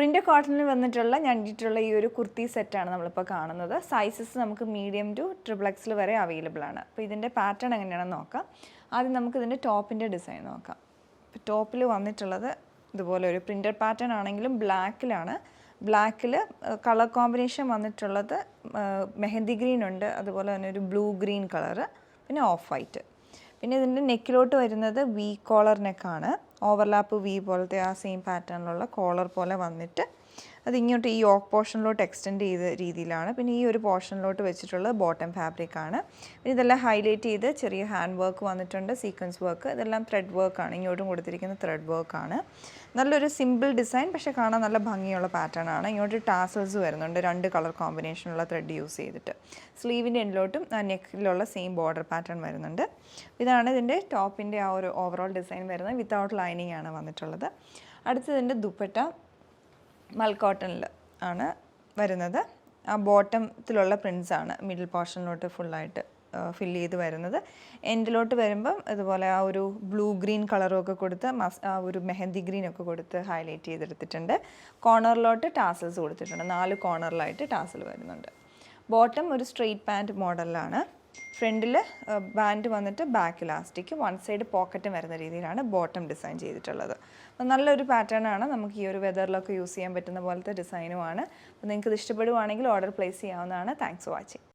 Print കോട്ടണിൽ വന്നിട്ടുള്ള ഞണ്ടിട്ടുള്ള ഈ ഒരു കുർത്തി സെറ്റാണ് നമ്മളിപ്പോൾ കാണുന്നത്. സൈസസ് നമുക്ക് മീഡിയം ടു XXL വരെ അവൈലബിൾ ആണ്. അപ്പോൾ ഇതിൻ്റെ പാറ്റേൺ എങ്ങനെയാണെന്ന് നോക്കാം. ആദ്യം നമുക്ക് ഇതിൻ്റെ ടോപ്പിൻ്റെ ഡിസൈൻ നോക്കാം. ഇപ്പോൾ ടോപ്പിൽ വന്നിട്ടുള്ളത് ഇതുപോലെ ഒരു പ്രിൻ്റഡ് പാറ്റേൺ ആണെങ്കിലും ബ്ലാക്കിലാണ്. ബ്ലാക്കിൽ കളർ കോമ്പിനേഷൻ വന്നിട്ടുള്ളത് മെഹന്തി ഗ്രീൻ ഉണ്ട്, അതുപോലെ തന്നെ ഒരു ബ്ലൂ ഗ്രീൻ കളറ്, പിന്നെ ഓഫ് വൈറ്റ്. പിന്നെ ഇതിൻ്റെ നെക്കിലോട്ട് വരുന്നത് വി കോളർ നെക്കാണ്. ഓവർലാപ്പ് വി പോലത്തെ ആ സെയിം പാറ്റേണിലുള്ള കോളർ പോലെ വന്നിട്ട് അതിങ്ങോട്ട് ഈ യോക്ക് പോർഷനിലോട്ട് എക്സ്റ്റെൻഡ് ചെയ്ത രീതിയിലാണ്. പിന്നെ ഈ ഒരു പോർഷനിലോട്ട് വെച്ചിട്ടുള്ള ബോട്ടം ഫാബ്രിക്കാണ്. പിന്നെ ഇതെല്ലാം ഹൈലൈറ്റ് ചെയ്ത് ചെറിയ ഹാൻഡ് വർക്ക് വന്നിട്ടുണ്ട്, സീക്വൻസ് വർക്ക്. ഇതെല്ലാം ത്രെഡ് വർക്കാണ്, ഇങ്ങോട്ടും കൊടുത്തിരിക്കുന്ന ത്രെഡ് വർക്കാണ്. നല്ലൊരു സിമ്പിൾ ഡിസൈൻ, പക്ഷേ കാണാൻ നല്ല ഭംഗിയുള്ള പാറ്റേൺ ആണ്. ഇങ്ങോട്ട് ടാസൽസ് വരുന്നുണ്ട്, 2 കളർ കോമ്പിനേഷനുള്ള ത്രെഡ് യൂസ് ചെയ്തിട്ട്. സ്ലീവിൻ്റെ എൻഡിലോട്ടും നെക്കിലുള്ള സെയിം ബോർഡർ പാറ്റേൺ വരുന്നുണ്ട്. ഇതാണ് ഇതിൻ്റെ ടോപ്പിൻ്റെ ആ ഒരു ഓവറോൾ ഡിസൈൻ വരുന്നത്. വിത്തൗട്ട് ലൈനിങ് ആണ് വന്നിട്ടുള്ളത്. അടുത്തതിൻ്റെ ദുപ്പട്ട മൽക്കോട്ടണിൽ ആണ് വരുന്നത്. ആ ബോട്ടത്തിലുള്ള പ്രിൻസ് ആണ് മിഡിൽ പോർഷനിലോട്ട് ഫുള്ളായിട്ട് ഫില്ല് ചെയ്ത് വരുന്നത്. എൻഡിലോട്ട് വരുമ്പം ഇതുപോലെ ആ ഒരു ബ്ലൂ ഗ്രീൻ കളറൊക്കെ കൊടുത്ത് ആ ഒരു മെഹന്തി ഗ്രീനൊക്കെ കൊടുത്ത് ഹൈലൈറ്റ് ചെയ്തെടുത്തിട്ടുണ്ട്. കോർണറിലോട്ട് ടാസൽസ് കൊടുത്തിട്ടുണ്ട്, 4 കോർണറിലായിട്ട് ടാസൽ വരുന്നുണ്ട്. ബോട്ടം ഒരു സ്ട്രെയിറ്റ് പാൻറ്റ് മോഡലിലാണ്. ഫ്രണ്ടിൽ ബാൻഡ് വന്നിട്ട് ബാക്ക് ഇലാസ്റ്റിക്, വൺ സൈഡ് പോക്കറ്റും വരുന്ന രീതിയിലാണ് ബോട്ടം ഡിസൈൻ ചെയ്തിട്ടുള്ളത്. അപ്പോൾ നല്ലൊരു പാറ്റേൺ ആണ്, നമുക്ക് ഈ ഒരു വെതറിലൊക്കെ യൂസ് ചെയ്യാൻ പറ്റുന്ന പോലത്തെ ഡിസൈനുമാണ്. അപ്പോൾ നിങ്ങൾക്ക് ഇത് ഇഷ്ടപ്പെടുവാണെങ്കിൽ ഓർഡർ പ്ലേസ് ചെയ്യാവുന്നതാണ്. Thanks for watching.